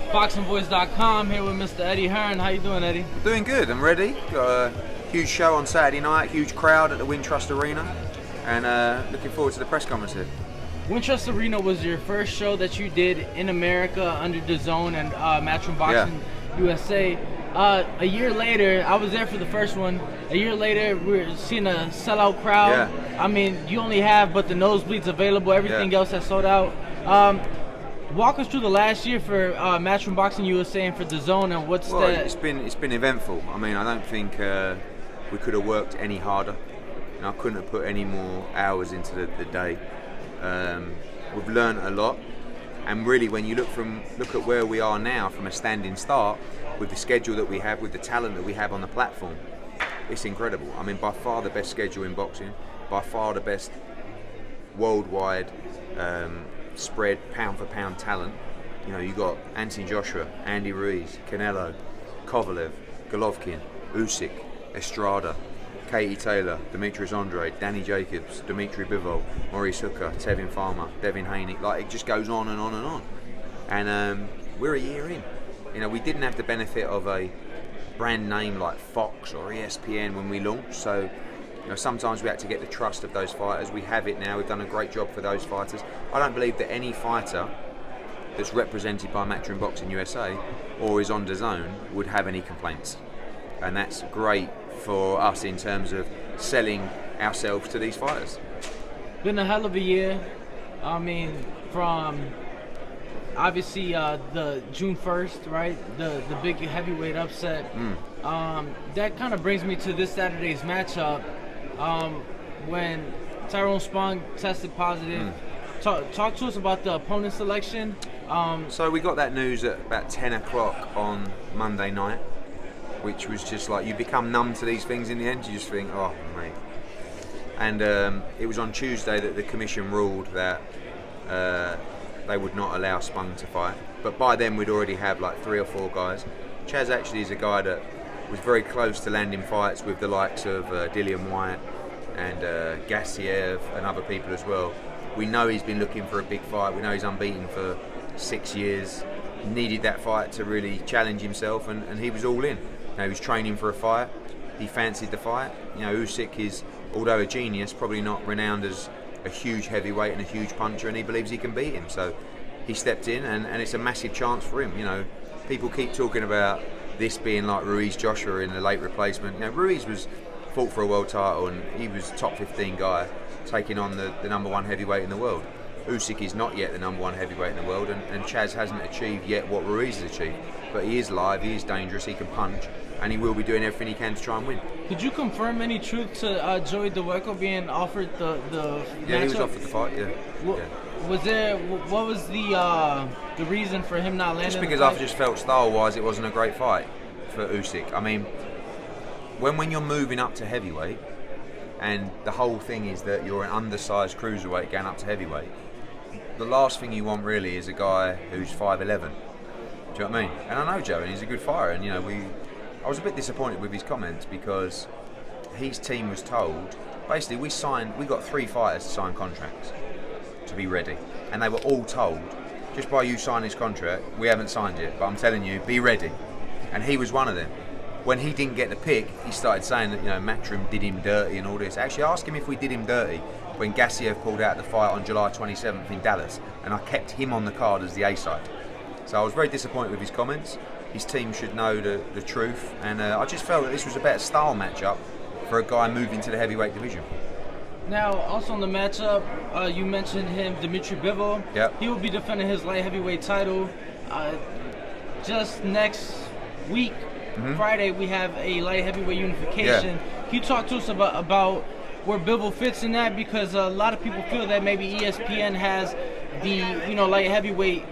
ThaBoxingvoice.com here with Mr. Eddie Hearn. How you doing, Eddie? Doing good, I'm ready. Got a huge show on Saturday night, huge crowd at the Wintrust Arena, and looking forward to the press conference here. Wintrust Arena was your first show that you did in America under Dazn and Matchroom Boxing USA. A year later, I was there for the first one. A year later, we're seeing a sellout crowd. Yeah. I mean, you only have but the nosebleeds available. Everything else has sold out. Walk us through the last year for Matchroom Boxing USA and for Dazn, and what's It's been eventful. I mean, I don't think we could have worked any harder. I couldn't have put any more hours into the day. We've learned a lot, and really, when you look at where we are now from a standing start, with the schedule that we have, with the talent that we have on the platform, it's incredible. I mean, by far the best schedule in boxing, by far the best worldwide spread pound for pound talent. You know, you got Anthony Joshua, Andy Ruiz, Canelo, Kovalev, Golovkin, Usyk, Estrada, Katie Taylor, Demetrius Andre, Danny Jacobs, Dimitri Bivol, Maurice Hooker, Tevin Farmer, Devin Haney. Like, it just goes on and on and on. And we're a year in. You know, we didn't have the benefit of a brand name like Fox or ESPN when we launched, so you know, sometimes we had to get the trust of those fighters. We have it now. We've done a great job for those fighters. I don't believe that any fighter that's represented by Matchroom Boxing USA or is on Dazn would have any complaints, and that's great for us in terms of selling ourselves to these fighters. Been a hell of a year. I mean, from obviously the June 1st, right? The big heavyweight upset. That kind of brings me to this Saturday's matchup when Tyrone Spong tested positive. Talk to us about the opponent selection. So we got that news at about 10 o'clock on Monday night, which was just like, you become numb to these things in the end. You just think, oh, mate. And it was on Tuesday that the commission ruled that they would not allow Spong to fight. But by then we'd already have like 3 or 4 guys. Chaz actually is a guy that was very close to landing fights with the likes of Dillian White and Gassiev and other people as well. We know he's been looking for a big fight. We know he's unbeaten for 6 years. Needed that fight to really challenge himself, and he was all in. You know, he was training for a fight. He fancied the fight. You know, Usyk is, although a genius, probably not renowned as a huge heavyweight and a huge puncher, and he believes he can beat him. So he stepped in, and it's a massive chance for him. You know, people keep talking about this being like Ruiz Joshua in the late replacement. You know, Ruiz fought for a world title, and he was top 15 guy taking on the number 1 heavyweight in the world. Usyk is not yet the number 1 heavyweight in the world, and Chaz hasn't achieved yet what Ruiz has achieved. But he is live, he is dangerous, he can punch, and he will be doing everything he can to try and win. Could you confirm any truth to Joey Daweko being offered the Yeah, matchup? he was offered the fight, yeah. What was the reason for him not landing? Just because the I fight? just felt style-wise it wasn't a great fight for Usyk. I mean, when you're moving up to heavyweight, and the whole thing is that you're an undersized cruiserweight going up to heavyweight, the last thing you want really is a guy who's 5'11". Do you know what I mean? And I know Joe, and he's a good fighter, and you know, I was a bit disappointed with his comments because his team was told, basically we got 3 fighters to sign contracts to be ready, and they were all told, just by you signing this contract, we haven't signed it, but I'm telling you, be ready. And he was one of them. When he didn't get the pick, he started saying that, you know, Matchroom did him dirty and all this. Actually, ask him if we did him dirty when Gassiev pulled out the fight on July 27th in Dallas, and I kept him on the card as the A side. So I was very disappointed with his comments. His team should know the truth, and I just felt that this was a better style matchup for a guy moving to the heavyweight division. Now, also on the matchup, you mentioned him, Dimitri Bivol. Yep. He will be defending his light heavyweight title. Just next week, Friday, we have a light heavyweight unification. Can you talk to us about where Bivol fits in that? Because a lot of people feel that maybe ESPN has the light heavyweight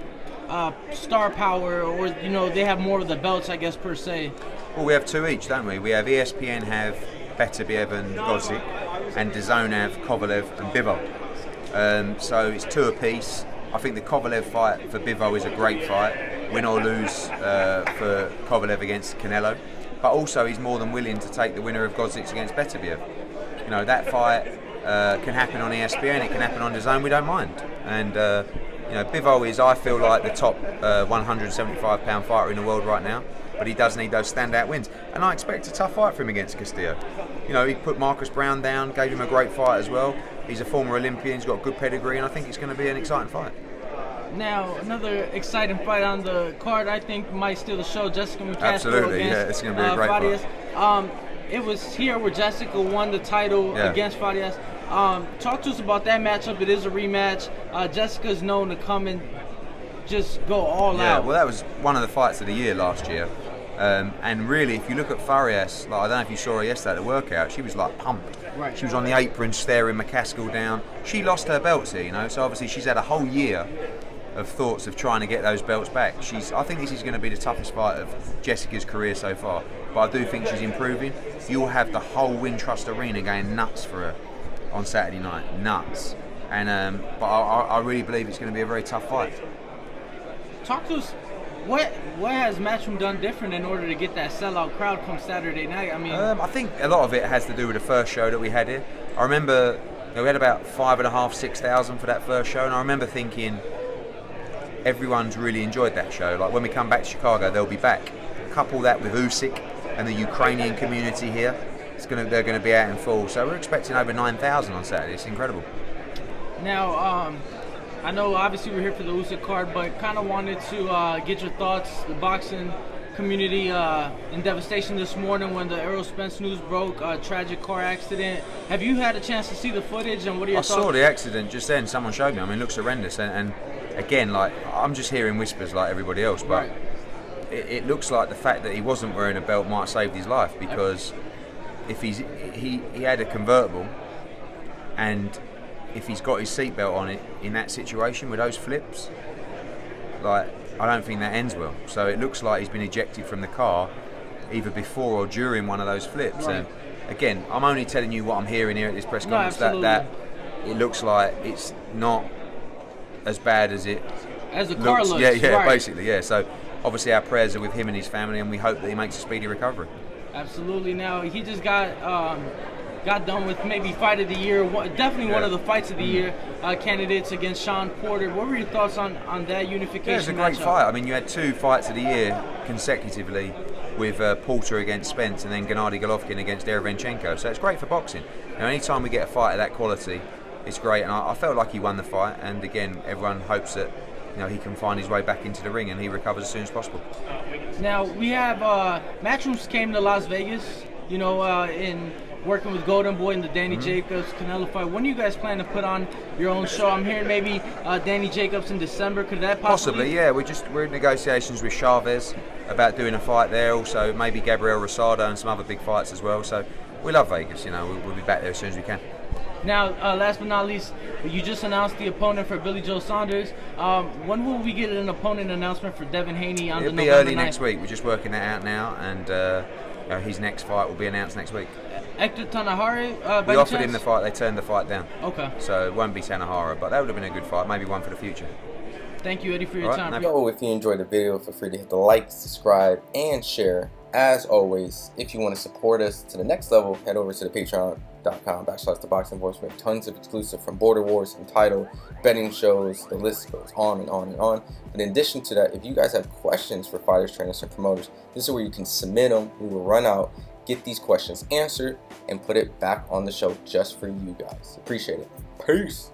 star power, or they have more of the belts, I guess, per se. Well, we have 2 each, don't we? We have ESPN have Beterbiev and Godzik, and Dazn have Kovalev and Bivol. So it's 2 apiece. I think the Kovalev fight for Bivol is a great fight, win or lose for Kovalev against Canelo. But also he's more than willing to take the winner of Godzik against Beterbiev. You know, that fight can happen on ESPN, it can happen on Dazn, we don't mind. And You know, Bivol is, I feel like, the top 175-pound fighter in the world right now, but he does need those standout wins. And I expect a tough fight for him against Castillo. You know, he put Marcus Brown down, gave him a great fight as well. He's a former Olympian, he's got good pedigree, and I think it's going to be an exciting fight. Now, another exciting fight on the card, I think, might steal the show. Jessica McCaskill Absolutely, against, yeah, it's going to be a great fight. It was here where Jessica won the title against Farias. Talk to us about that matchup. It is a rematch. Jessica's known to come and just go all out. Yeah, well, that was one of the fights of the year last year. And really, if you look at Farias, like, I don't know if you saw her yesterday at the workout, she was like pumped. Right. She was on the apron staring McCaskill down. She lost her belts here, you know, so obviously she's had a whole year of thoughts of trying to get those belts back. I think this is going to be the toughest fight of Jessica's career so far, but I do think she's improving. You'll have the whole Wintrust Arena going nuts for her on Saturday night, nuts. And but I really believe it's going to be a very tough fight. Talk to us. What has Matchroom done different in order to get that sellout crowd come Saturday night? I mean, I think a lot of it has to do with the first show that we had here. I remember we had about 5,500, 6,000 for that first show, and I remember thinking everyone's really enjoyed that show. Like when we come back to Chicago, they'll be back. Couple that with USYK and the Ukrainian community here, they're going to be out in full. So we're expecting over 9,000 on Saturday. It's incredible. Now, I know obviously we're here for the USYK card, but kind of wanted to get your thoughts. The boxing community in devastation this morning when the ERROL SPENCE news broke, tragic car accident. Have you had a chance to see the footage, and what are your thoughts? I saw the accident just then. Someone showed me. I mean, it looks horrendous. And again, like, I'm just hearing whispers like everybody else, but it looks like the fact that he wasn't wearing a belt might have saved his life, because if he had a convertible, and if he's got his seatbelt on it in that situation with those flips, like, I don't think that ends well. So it looks like he's been ejected from the car either before or during one of those flips. Right. And again, I'm only telling you what I'm hearing here at this press conference, that it looks like it's not as bad as it car looks. Yeah, basically, yeah. So obviously our prayers are with him and his family, and we hope that he makes a speedy recovery. Absolutely. Now, he just got done with maybe fight of the year, definitely one of the fights of the year candidates against Sean Porter. What were your thoughts on that unification? Yeah, it was a great fight. I mean, you had 2 fights of the year consecutively with Porter against Spence and then Gennady Golovkin against Derevyanchenko. So it's great for boxing. You know, anytime we get a fight of that quality, it's great. And I felt like he won the fight. And again, everyone hopes that, you know, he can find his way back into the ring and he recovers as soon as possible. Now, we have Matchrooms came to Las Vegas, you know, in working with Golden Boy and the Danny Jacobs Canelo fight. When do you guys plan to put on your own show? I'm hearing maybe Danny Jacobs in December. Could that possibly? Yeah. We're in negotiations with Chavez about doing a fight there. Also, maybe Gabriel Rosado and some other big fights as well. So we love Vegas. You know, we'll be back there as soon as we can. Now, last but not least, you just announced the opponent for Billy Joe Saunders. When will we get an opponent announcement for Devin Haney on the November 9th? It'll be early next week. We're just working that out now, and his next fight will be announced next week. Hector Tanahari, we offered him the fight, they turned the fight down. Okay. So it won't be Tanahara, but that would have been a good fight, maybe one for the future. Thank you, Eddie, for your time. Yo, if you enjoyed the video, feel free to hit the like, subscribe, and share. As always, if you want to support us to the next level, head over to the patreon.com/ThaBoxingVoice. We have tons of exclusive from Border Wars and Title, betting shows, the list goes on and on and on. But in addition to that, if you guys have questions for fighters, trainers, and promoters, this is where you can submit them. We will run out, get these questions answered, and put it back on the show just for you guys. Appreciate it. Peace.